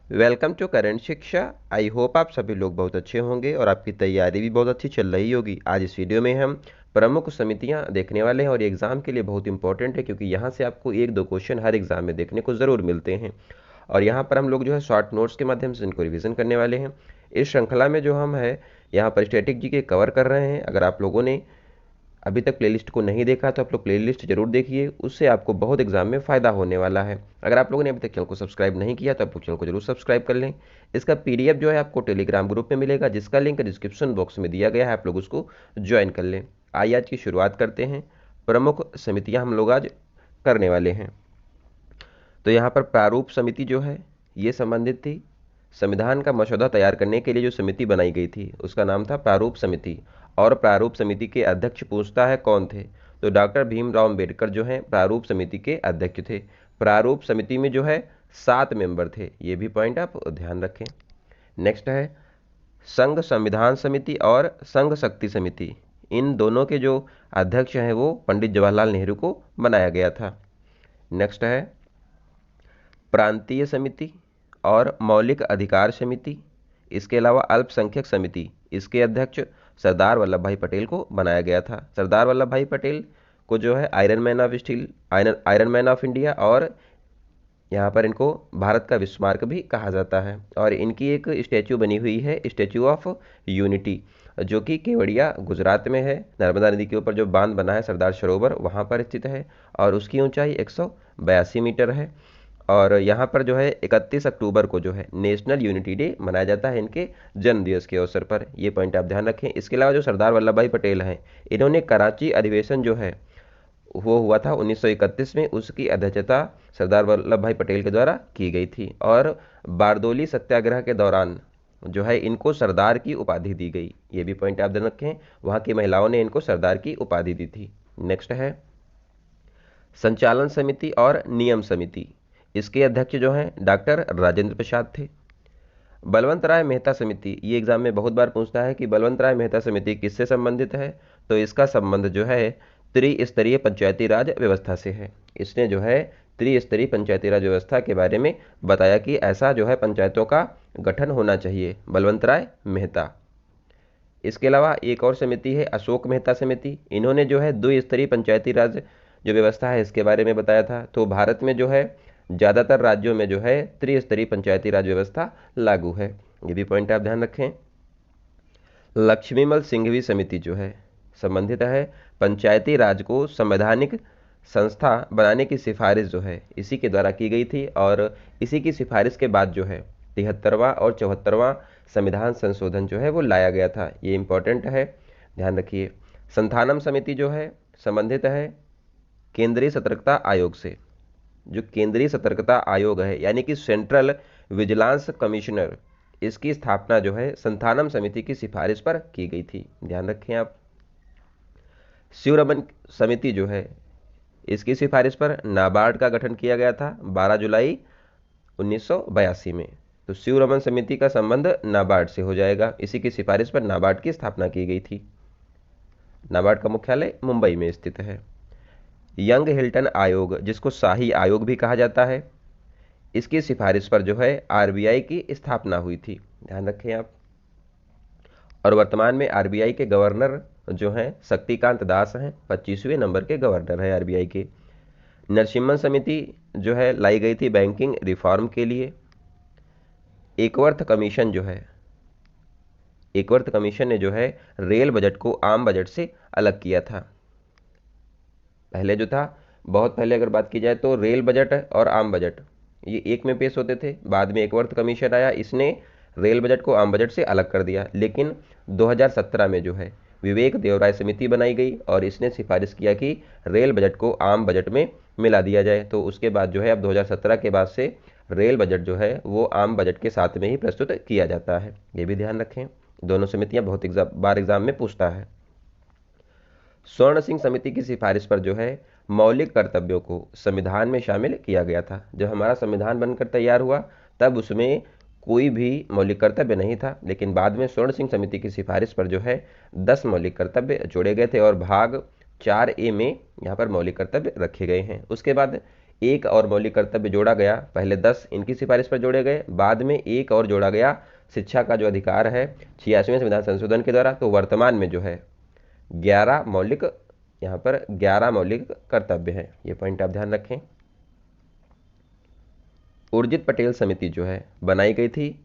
Welcome to current शिक्षा। I hope आप सभी लोग बहुत अच्छे होंगे और आपकी तैयारी भी बहुत अच्छी चल रही होगी। आज इस वीडियो में हम प्रमुख समितियां देखने वाले हैं और ये एग्ज़ाम के लिए बहुत इंपॉर्टेंट है क्योंकि यहाँ से आपको एक दो क्वेश्चन हर एग्ज़ाम में देखने को ज़रूर मिलते हैं। और यहाँ पर हम लोग जो है शॉर्ट नोट्स के माध्यम से इनको रिवीजन करने वाले हैं। इस श्रृंखला में जो हम है यहाँ पर स्टैटिक जी के कवर कर रहे हैं। अगर आप लोगों ने अभी तक प्लेलिस्ट को नहीं देखा तो आप लोग प्लेलिस्ट जरूर देखिए, उससे आपको बहुत एग्जाम में फ़ायदा होने वाला है। अगर आप लोगों ने अभी तक चैनल को सब्सक्राइब नहीं किया तो आप लोग चैनल को जरूर सब्सक्राइब कर लें। इसका पीडीएफ जो है आपको टेलीग्राम ग्रुप में मिलेगा, जिसका लिंक डिस्क्रिप्शन बॉक्स में दिया गया है, आप लोग उसको ज्वाइन कर लें। आइए आज की शुरुआत करते हैं। प्रमुख समितियाँ हम लोग आज करने वाले हैं। तो यहाँ पर प्रारूप समिति जो है ये संबंधित थी संविधान का मसौदा तैयार करने के लिए। जो समिति बनाई गई थी उसका नाम था प्रारूप समिति। और प्रारूप समिति के अध्यक्ष पूछता है कौन थे, तो डॉक्टर भीमराव अंबेडकर जो है प्रारूप समिति के अध्यक्ष थे। प्रारूप समिति में जो है 7 मेंबर थे, ये भी पॉइंट आप ध्यान रखें। नेक्स्ट है संघ संविधान समिति और संघ शक्ति समिति। इन दोनों के जो अध्यक्ष हैं वो पंडित जवाहरलाल नेहरू को बनाया गया था। नेक्स्ट है प्रांतीय समिति और मौलिक अधिकार समिति। इसके अलावा अल्पसंख्यक समिति, इसके अध्यक्ष सरदार वल्लभ भाई पटेल को बनाया गया था। सरदार वल्लभ भाई पटेल को जो है iron man of steel, iron man of India और यहाँ पर इनको भारत का विस्मार्क भी कहा जाता है। और इनकी एक स्टैचू बनी हुई है, स्टैचू ऑफ यूनिटी, जो कि केवड़िया गुजरात में है। नर्मदा नदी के ऊपर जो बांध बना है सरदार सरोवर, वहाँ पर स्थित है और उसकी ऊंचाई 182 मीटर है। और यहाँ पर जो है 31 अक्टूबर को जो है नेशनल यूनिटी डे मनाया जाता है इनके जन्म दिवस के अवसर पर। ये पॉइंट आप ध्यान रखें। इसके अलावा जो सरदार वल्लभ भाई पटेल हैं, इन्होंने कराची अधिवेशन जो है वो हुआ था 1931 में, उसकी अध्यक्षता सरदार वल्लभ भाई पटेल के द्वारा की गई थी। और बारदोली सत्याग्रह के दौरान जो है इनको सरदार की उपाधि दी गई। ये भी पॉइंट आप ध्यान रखें, वहाँ की महिलाओं ने इनको सरदार की उपाधि दी थी। नेक्स्ट है संचालन समिति और नियम समिति। इसके अध्यक्ष जो हैं डॉक्टर राजेंद्र प्रसाद थे। बलवंत राय मेहता समिति, ये एग्जाम में बहुत बार पूछता है कि बलवंत राय मेहता समिति किससे संबंधित है, तो इसका संबंध जो है त्रिस्तरीय पंचायती राज व्यवस्था से है। इसने जो है त्रिस्तरीय पंचायती राज व्यवस्था के बारे में बताया कि ऐसा जो है पंचायतों का गठन होना चाहिए, बलवंत राय मेहता। इसके अलावा एक और समिति है अशोक मेहता समिति। इन्होंने जो है द्विस्तरीय पंचायती राज जो व्यवस्था है इसके बारे में बताया था। तो भारत में जो है ज़्यादातर राज्यों में जो है त्रिस्तरीय पंचायती राज व्यवस्था लागू है। ये भी पॉइंट आप ध्यान रखें। लक्ष्मीमल सिंघवी समिति जो है संबंधित है पंचायती राज को संवैधानिक संस्था बनाने की सिफारिश जो है इसी के द्वारा की गई थी। और इसी की सिफारिश के बाद जो है 73वां और 74वां संविधान संशोधन जो है वो लाया गया था। ये इंपॉर्टेंट है, ध्यान रखिए। संथानम समिति जो है संबंधित है केंद्रीय सतर्कता आयोग से। जो केंद्रीय सतर्कता आयोग है यानी कि सेंट्रल विजिलेंस कमिश्नर, इसकी स्थापना जो है संथानम समिति की सिफारिश पर की गई थी, ध्यान रखें आप। शिवरमन समिति जो है इसकी सिफारिश पर नाबार्ड का गठन किया गया था 12 जुलाई 1982 में। तो शिवरमन समिति का संबंध नाबार्ड से हो जाएगा, इसी की सिफारिश पर नाबार्ड की स्थापना की गई थी। नाबार्ड का मुख्यालय मुंबई में स्थित है। यंग हिल्टन आयोग, जिसको शाही आयोग भी कहा जाता है, इसकी सिफारिश पर जो है आरबीआई की स्थापना हुई थी, ध्यान रखें आप। और वर्तमान में आरबीआई के गवर्नर जो हैं शक्तिकांत दास हैं, 25वें नंबर के गवर्नर हैं आरबीआई के। नरसिम्हन समिति जो है लाई गई थी बैंकिंग रिफॉर्म के लिए। एकवर्थ कमीशन जो है, एकवर्थ कमीशन ने जो है रेल बजट को आम बजट से अलग किया था। पहले जो था, बहुत पहले अगर बात की जाए तो रेल बजट और आम बजट ये एक में पेश होते थे। बाद में एकवर्थ कमीशन आया, इसने रेल बजट को आम बजट से अलग कर दिया। लेकिन 2017 में जो है विवेक देवराय समिति बनाई गई और इसने सिफारिश किया कि रेल बजट को आम बजट में मिला दिया जाए। तो उसके बाद जो है अब 2017 के बाद से रेल बजट जो है वो आम बजट के साथ में ही प्रस्तुत किया जाता है। ये भी ध्यान रखें, दोनों समितियां बहुत बार एग्जाम में पूछता है। स्वर्ण सिंह समिति की सिफारिश पर जो है मौलिक कर्तव्यों को संविधान में शामिल किया गया था। जब हमारा संविधान बनकर तैयार हुआ तब उसमें कोई भी मौलिक कर्तव्य नहीं था, लेकिन बाद में स्वर्ण सिंह समिति की सिफारिश पर जो है 10 मौलिक कर्तव्य जोड़े गए थे और भाग 4A में यहाँ पर मौलिक कर्तव्य रखे गए हैं। उसके बाद एक और मौलिक कर्तव्य जोड़ा गया। पहले 10 इनकी सिफारिश पर जोड़े गए, बाद में एक और जोड़ा गया शिक्षा का जो अधिकार है 86वें संविधान संशोधन के द्वारा। तो वर्तमान में जो है 11 मौलिक, यहाँ पर 11 मौलिक कर्तव्य है। ये पॉइंट आप ध्यान रखें। उर्जित पटेल समिति जो है बनाई गई थी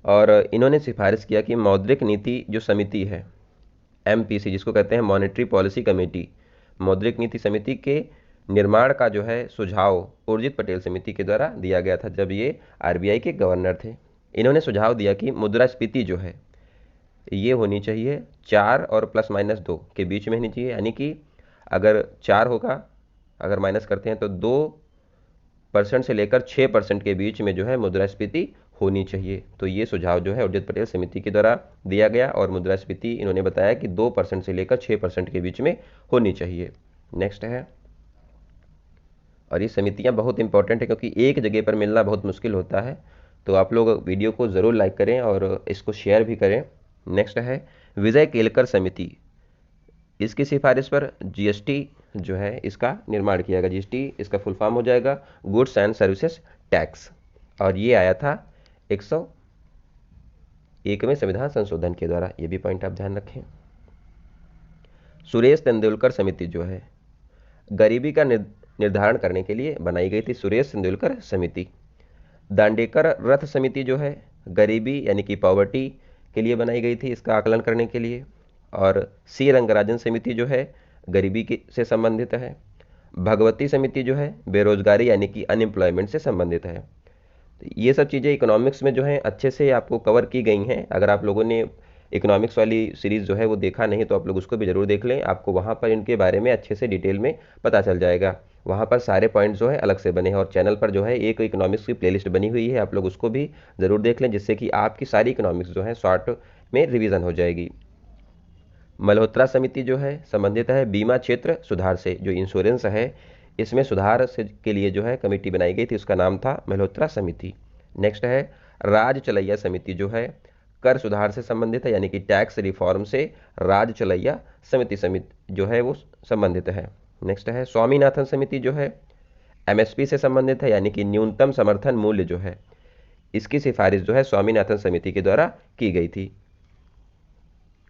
और इन्होंने सिफारिश किया कि मौद्रिक नीति जो समिति है MPC, जिसको कहते हैं मॉनेटरी पॉलिसी कमेटी, मौद्रिक नीति समिति के निर्माण का जो है सुझाव उर्जित पटेल समिति के द्वारा दिया गया था जब ये RBI के गवर्नर थे। इन्होंने सुझाव दिया कि मुद्रास्फीति जो है ये होनी चाहिए 4 और ±2 के बीच में होनी चाहिए, यानी कि अगर 4 होगा, अगर माइनस करते हैं तो 2% से लेकर 6% के बीच में जो है मुद्रास्फीति होनी चाहिए। तो ये सुझाव जो है उर्जित पटेल समिति के द्वारा दिया गया और मुद्रास्फीति इन्होंने बताया कि 2% से लेकर 6% के बीच में होनी चाहिए। नेक्स्ट है, और ये समितियां बहुत इंपॉर्टेंट है क्योंकि एक जगह पर मिलना बहुत मुश्किल होता है। तो आप लोग वीडियो को ज़रूर लाइक करें और इसको शेयर भी करें। नेक्स्ट है विजय केलकर समिति, इसकी सिफारिश पर GST जो है इसका निर्माण किया गया। GST इसका फुल फॉर्म हो जाएगा गुड्स एंड सर्विसेज टैक्स, और ये आया था 101वें संविधान संशोधन के द्वारा। ये भी पॉइंट आप ध्यान रखें। सुरेश तेंदुलकर समिति जो है गरीबी का निर्धारण करने के लिए बनाई गई थी, सुरेश तेंदुलकर समिति। दांडेकर रथ समिति जो है गरीबी यानी कि पॉवर्टी के लिए बनाई गई थी, इसका आकलन करने के लिए। और C रंगराजन समिति जो है गरीबी से संबंधित है। भगवती समिति जो है बेरोजगारी यानी कि अनएम्प्लॉयमेंट से संबंधित है। तो ये सब चीज़ें इकोनॉमिक्स में जो है अच्छे से आपको कवर की गई हैं। अगर आप लोगों ने इकोनॉमिक्स वाली सीरीज़ जो है वो देखा नहीं तो आप लोग उसको भी ज़रूर देख लें, आपको वहाँ पर इनके बारे में अच्छे से डिटेल में पता चल जाएगा। वहाँ पर सारे पॉइंट्स जो है अलग से बने हैं और चैनल पर जो है एक इकोनॉमिक्स की प्लेलिस्ट बनी हुई है, आप लोग उसको भी ज़रूर देख लें, जिससे कि आपकी सारी इकोनॉमिक्स जो है शॉर्ट में रिवीजन हो जाएगी। मल्होत्रा समिति जो है संबंधित है बीमा क्षेत्र सुधार से, जो इंश्योरेंस है इसमें सुधार से के लिए जो है कमेटी बनाई गई थी, उसका नाम था मल्होत्रा समिति। नेक्स्ट है राज चलैया समिति जो है कर सुधार से संबंधित है, यानी कि टैक्स रिफॉर्म से राज चलैया समिति जो है वो संबंधित है। नेक्स्ट है स्वामीनाथन समिति जो है MSP से संबंधित है, यानी कि न्यूनतम समर्थन मूल्य जो है इसकी सिफारिश जो है स्वामीनाथन समिति के द्वारा की गई थी।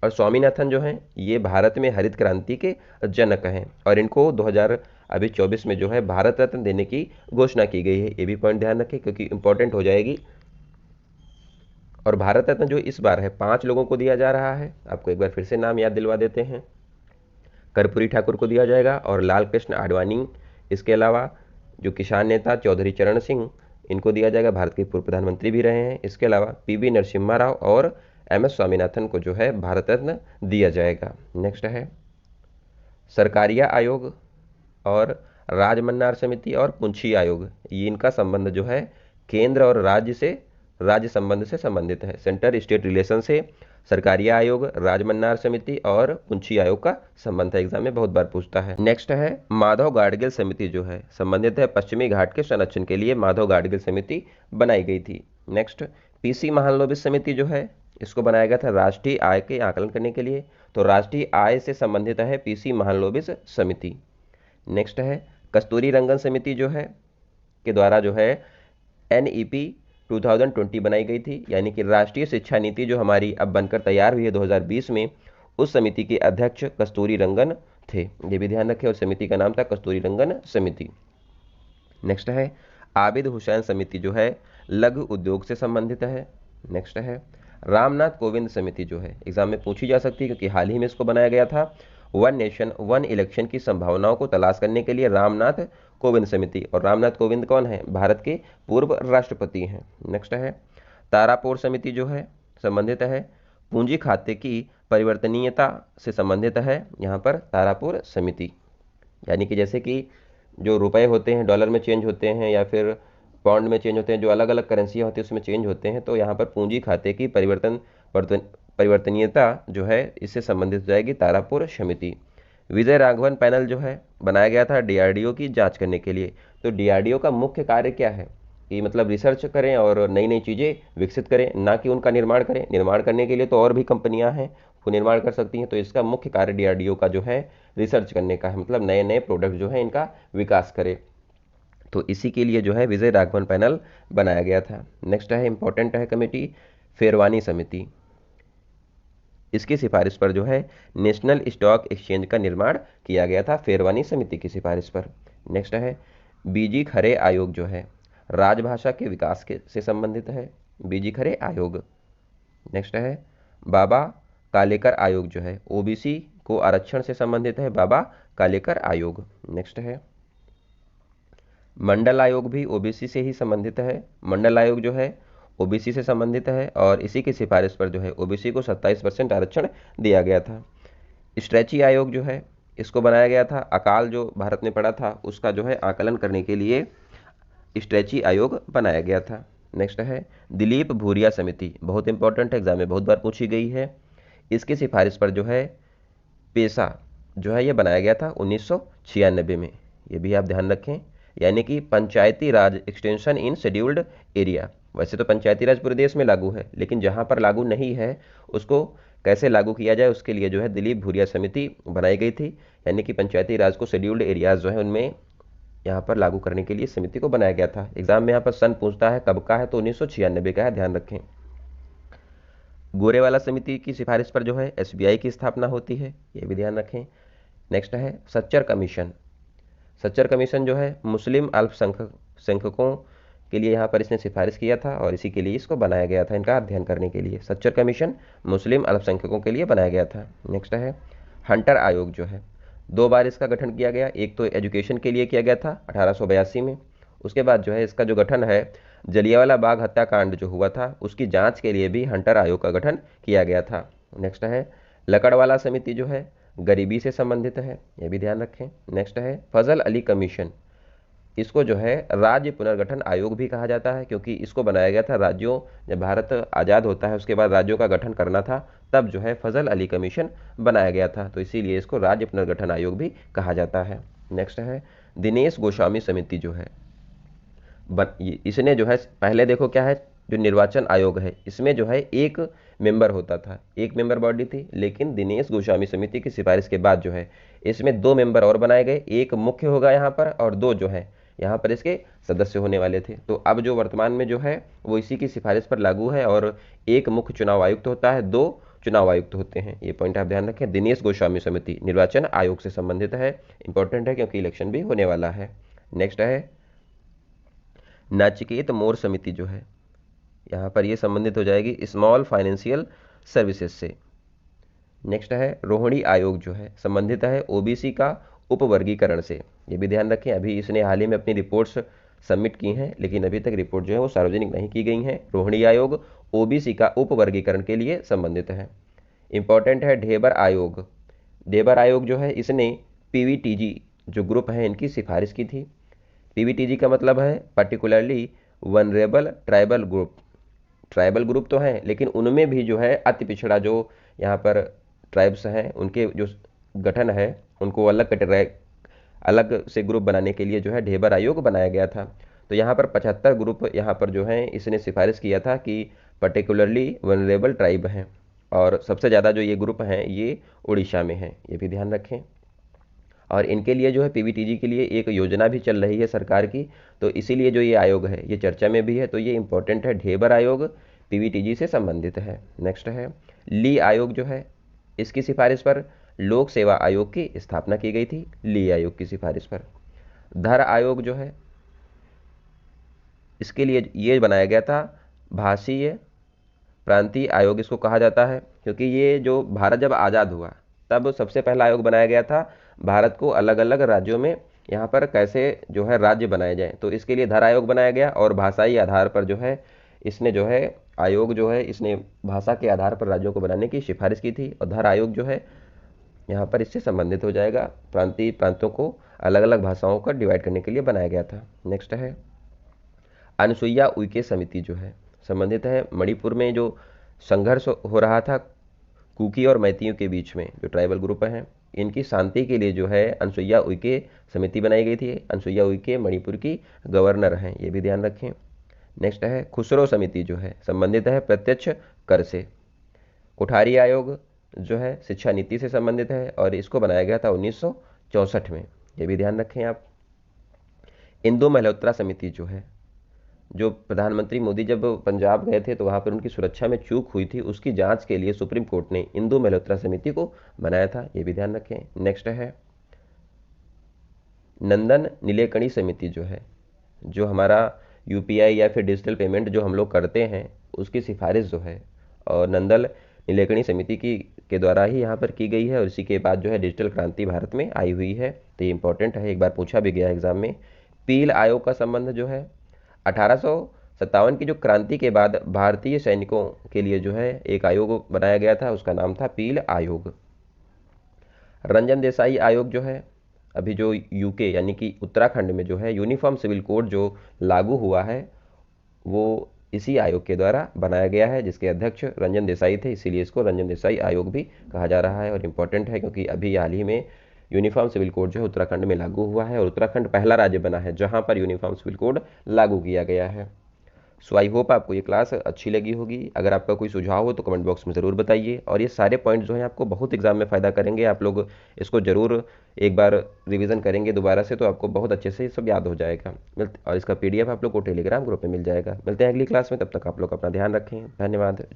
और स्वामीनाथन जो हैं ये भारत में हरित क्रांति के जनक हैं और इनको 2024 में जो है भारत रत्न देने की घोषणा की गई है। ये भी पॉइंट ध्यान रखें क्योंकि इंपॉर्टेंट हो जाएगी। और भारत रत्न जो इस बार है 5 लोगों को दिया जा रहा है। आपको एक बार फिर से नाम याद दिलवा देते हैं। कर्पूरी ठाकुर को दिया जाएगा और लाल कृष्ण आडवाणी, इसके अलावा जो किसान नेता चौधरी चरण सिंह इनको दिया जाएगा, भारत के पूर्व प्रधानमंत्री भी रहे हैं। इसके अलावा PV नरसिम्हा राव और MS स्वामीनाथन को जो है भारत रत्न दिया जाएगा। नेक्स्ट है सरकारिया आयोग और राजमन्नार समिति और पुंछी आयोग, ये इनका संबंध जो है केंद्र और राज्य संबंध से संबंधित है। सेंटर स्टेट रिलेशन से सरकारिया आयोग, राजमन्नार समिति और पुंछी आयोग का संबंध है, एग्जाम में बहुत बार पूछता है। नेक्स्ट है माधव गाडगिल समिति जो है संबंधित है पश्चिमी घाट के संरक्षण के लिए माधव गाडगिल समिति बनाई गई थी। नेक्स्ट PC महालनोबिस समिति जो है इसको बनाया गया था राष्ट्रीय आय के आकलन करने के लिए, तो राष्ट्रीय आय से संबंधित है PC महालनोबिस समिति। नेक्स्ट है कस्तूरी रंगन समिति जो है के द्वारा जो है NEP 2020 बनाई गई थी, यानी कि राष्ट्रीय शिक्षा नीति जो हमारी अब बनकर तैयार हुई है 2020 में, उस समिति के अध्यक्ष कस्तूरी रंगन थे। ये भी ध्यान रखें और समिति का नाम था कस्तूरी रंगन समिति। नेक्स्ट है आबिद हुसैन समिति जो है लघु उद्योग से संबंधित है। नेक्स्ट है रामनाथ कोविंद समिति जो है एग्जाम में पूछी जा सकती है क्योंकि हाल ही में इसको बनाया गया था। वन नेशन वन इलेक्शन की संभावनाओं को तलाश करने के लिए रामनाथ कोविंद समिति, और रामनाथ कोविंद कौन है? भारत के पूर्व राष्ट्रपति हैं। नेक्स्ट है तारापुर समिति जो है संबंधित है पूंजी खाते की परिवर्तनीयता से संबंधित है। यहाँ पर तारापुर समिति, यानी कि जैसे कि जो रुपए होते हैं डॉलर में चेंज होते हैं या फिर पाउंड में चेंज होते हैं, जो अलग अलग करेंसियाँ होती है उसमें चेंज होते हैं, तो यहाँ पर पूंजी खाते की परिवर्तनीयता जो है इससे संबंधित हो जाएगी तारापुर समिति। विजय राघवन पैनल जो है बनाया गया था DRDO की जांच करने के लिए। तो DRDO का मुख्य कार्य क्या है कि मतलब रिसर्च करें और नई नई चीज़ें विकसित करें, ना कि उनका निर्माण करें। निर्माण करने के लिए तो और भी कंपनियां हैं वो निर्माण कर सकती हैं, तो इसका मुख्य कार्य DRDO का जो है रिसर्च करने का है, मतलब नए नए प्रोडक्ट जो है इनका विकास करे। तो इसी के लिए जो है विजय राघवन पैनल बनाया गया था। नेक्स्ट है इंपॉर्टेंट है कमेटी फेरवानी समिति। इसकी सिफारिश पर जो है नेशनल स्टॉक एक्सचेंज का निर्माण किया गया था, फेरवानी समिति की सिफारिश पर। नेक्स्ट है बीजी खरे आयोग जो है राजभाषा के विकास के से संबंधित है, बीजी खरे आयोग। नेक्स्ट है बाबा कालेकर आयोग जो है ओबीसी को आरक्षण से संबंधित है, बाबा कालेकर आयोग। नेक्स्ट है मंडल आयोग भी ओबीसी से ही संबंधित है, मंडल आयोग जो है ओबीसी से संबंधित है और इसी की सिफारिश पर जो है ओबीसी को 27% आरक्षण दिया गया था। स्ट्रेची आयोग जो है इसको बनाया गया था, अकाल जो भारत में पड़ा था उसका जो है आकलन करने के लिए स्ट्रेची आयोग बनाया गया था। नेक्स्ट है दिलीप भूरिया समिति, बहुत इंपॉर्टेंट एग्जाम में बहुत बार पूछी गई है। इसकी सिफारिश पर जो है पेशा जो है ये बनाया गया था 1996 में, ये भी आप ध्यान रखें। यानी कि पंचायती राज एक्सटेंशन इन शेड्यूल्ड एरिया। वैसे तो पंचायती राज पूरे देश में लागू है, लेकिन जहां पर लागू नहीं है उसको कैसे लागू किया जाए उसके लिए जो है दिलीप भूरिया समिति बनाई गई थी। यानी कि पंचायती राज को शेड्यूल्ड एरियाज जो है उनमें यहाँ पर लागू करने के लिए समिति को बनाया गया था। एग्जाम में यहाँ पर सन पूछता है कब का है, तो 1996 का है, ध्यान रखें। गोरेवाला समिति की सिफारिश पर जो है एसबीआई की स्थापना होती है, ये भी ध्यान रखें। नेक्स्ट है सच्चर कमीशन। सच्चर कमीशन जो है मुस्लिम अल्पसंख्यकों के लिए यहाँ पर इसने सिफारिश किया था और इसी के लिए इसको बनाया गया था, इनका अध्ययन करने के लिए। सच्चर कमीशन मुस्लिम अल्पसंख्यकों के लिए बनाया गया था। नेक्स्ट है हंटर आयोग जो है 2 बार इसका गठन किया गया, एक तो एजुकेशन के लिए किया गया था 1882 में, उसके बाद जो है इसका जो गठन है जलियांवाला बाग हत्याकांड जो हुआ था उसकी जांच के लिए भी हंटर आयोग का गठन किया गया था। नेक्स्ट है लकड़वाला समिति जो है गरीबी से संबंधित है, यह भी ध्यान रखें। नेक्स्ट है फजल अली कमीशन, इसको जो है राज्य पुनर्गठन आयोग भी कहा जाता है, क्योंकि इसको बनाया गया था राज्यों, जब भारत आज़ाद होता है उसके बाद राज्यों का गठन करना था, तब जो है फजल अली कमीशन बनाया गया था, तो इसीलिए इसको राज्य पुनर्गठन आयोग भी कहा जाता है। नेक्स्ट है दिनेश गोस्वामी समिति जो है इसने जो है पहले देखो क्या है, जो निर्वाचन आयोग है इसमें जो है एक मेंबर होता था, एक मेंबर बॉडी थी, लेकिन दिनेश गोस्वामी समिति की सिफारिश के बाद जो है इसमें 2 मेंबर और बनाए गए, एक मुख्य होगा यहाँ पर और 2 जो है यहाँ पर इसके सदस्य होने वाले थे। तो अब जो वर्तमान में जो है वो इसी की सिफारिश पर लागू है और एक मुख्य चुनाव आयुक्त होता है, 2 चुनाव आयुक्त होते हैं, ये पॉइंट आप ध्यान रखें। दिनेश गोस्वामी समिति निर्वाचन आयोग से संबंधित है, इंपॉर्टेंट है क्योंकि इलेक्शन भी होने वाला है। नेक्स्ट है नाचिकेत मोर समिति जो है यहाँ पर ये संबंधित हो जाएगी स्मॉल फाइनेंशियल सर्विसेज से। नेक्स्ट है रोहिणी आयोग जो है संबंधित है ओबीसी का उपवर्गीकरण से, ये भी ध्यान रखें। अभी इसने हाल ही में अपनी रिपोर्ट्स सबमिट की हैं, लेकिन अभी तक रिपोर्ट जो है वो सार्वजनिक नहीं की गई हैं। रोहिणी आयोग ओबीसी का उपवर्गीकरण के लिए संबंधित है। इंपॉर्टेंट है ढेबर आयोग। ढेबर आयोग जो है इसने पीवीटीजी जो ग्रुप है इनकी सिफारिश की थी। पीवीटीजी का मतलब है particularly vulnerable tribal group. Tribal group तो हैं, लेकिन उनमें भी जो है अति पिछड़ा जो यहाँ पर ट्राइब्स हैं उनके जो गठन है उनको अलग से ग्रुप बनाने के लिए जो है ढेबर आयोग बनाया गया था। तो यहाँ पर 75 ग्रुप यहाँ पर जो है इसने सिफारिश किया था कि पर्टिकुलरली वनरेबल ट्राइब हैं, और सबसे ज़्यादा जो ये ग्रुप हैं ये उड़ीसा में हैं, ये भी ध्यान रखें। और इनके लिए जो है पीवीटीजी के लिए एक योजना भी चल रही है सरकार की, तो इसीलिए जो ये आयोग है ये चर्चा में भी है, तो ये इंपॉर्टेंट है। ढेबर आयोग पीवीटीजी से संबंधित है। नेक्स्ट है ली आयोग जो है इसकी सिफारिश पर लोक सेवा आयोग की स्थापना की गई थी, ली आयोग की सिफारिश पर। धर आयोग जो है इसके लिए ये बनाया गया था भाषीय प्रांतीय आयोग इसको कहा जाता है, क्योंकि ये जो भारत जब आज़ाद हुआ तब सबसे पहला आयोग बनाया गया था भारत को अलग अलग राज्यों में यहाँ पर कैसे जो है राज्य बनाए जाए, तो इसके लिए धर आयोग बनाया गया। और भाषाई आधार पर जो है इसने जो है आयोग जो है इसने भाषा के आधार पर राज्यों को बनाने की सिफारिश की थी, और धर आयोग जो है यहाँ पर इससे संबंधित हो जाएगा, प्रांतों को अलग अलग भाषाओं का डिवाइड करने के लिए बनाया गया था। नेक्स्ट है अनसुईया उइके समिति जो है संबंधित है मणिपुर में जो संघर्ष हो रहा था कुकी और मैतियों के बीच में, जो ट्राइबल ग्रुप हैं इनकी शांति के लिए जो है अनसुईया उइके समिति बनाई गई थी। अनसुईया उइके मणिपुर की गवर्नर हैं, ये भी ध्यान रखें। नेक्स्ट है खुसरो समिति जो है संबंधित है प्रत्यक्ष कर से। कोठारी आयोग जो है शिक्षा नीति से संबंधित है और इसको बनाया गया था 1964 में, ये भी ध्यान रखें आप। इंदु मल्होत्रा समिति जो है, जो प्रधानमंत्री मोदी जब पंजाब गए थे तो वहां पर उनकी सुरक्षा में चूक हुई थी, उसकी जांच के लिए सुप्रीम कोर्ट ने इंदु मल्होत्रा समिति को बनाया था, ये भी ध्यान रखें। नेक्स्ट है नंदन नीलेकणी समिति जो है, जो हमारा यूपीआई या फिर डिजिटल पेमेंट जो हम लोग करते हैं उसकी सिफारिश जो है और नंदन नीलेकणी समिति की के द्वारा ही यहाँ पर की गई है और इसी के बाद जो है डिजिटल क्रांति भारत में आई हुई है। तो ये इंपॉर्टेंट है, एक बार पूछा भी गया एग्जाम में। पील आयोग का संबंध जो है 1857 की जो क्रांति के बाद भारतीय सैनिकों के लिए जो है एक आयोग बनाया गया था, उसका नाम था पील आयोग। रंजन देसाई आयोग जो है, अभी जो यूके यानी कि उत्तराखंड में जो है यूनिफॉर्म सिविल कोड जो लागू हुआ है वो इसी आयोग के द्वारा बनाया गया है, जिसके अध्यक्ष रंजन देसाई थे, इसीलिए इसको रंजन देसाई आयोग भी कहा जा रहा है। और इम्पोर्टेंट है क्योंकि अभी हाल ही में यूनिफॉर्म सिविल कोड जो है उत्तराखंड में लागू हुआ है और उत्तराखंड पहला राज्य बना है जहां पर यूनिफॉर्म सिविल कोड लागू किया गया है। सो आई होप आपको ये क्लास अच्छी लगी होगी। अगर आपका कोई सुझाव हो तो कमेंट बॉक्स में ज़रूर बताइए। और ये सारे पॉइंट जो हैं आपको बहुत एग्जाम में फ़ायदा करेंगे, आप लोग इसको ज़रूर एक बार रिवीजन करेंगे दोबारा से तो आपको बहुत अच्छे से सब याद हो जाएगा। और इसका पीडीएफ आप लोग को टेलीग्राम ग्रुप में मिल जाएगा। मिलते हैं अगली क्लास में, तब तक आप लोग अपना ध्यान रखें। धन्यवाद।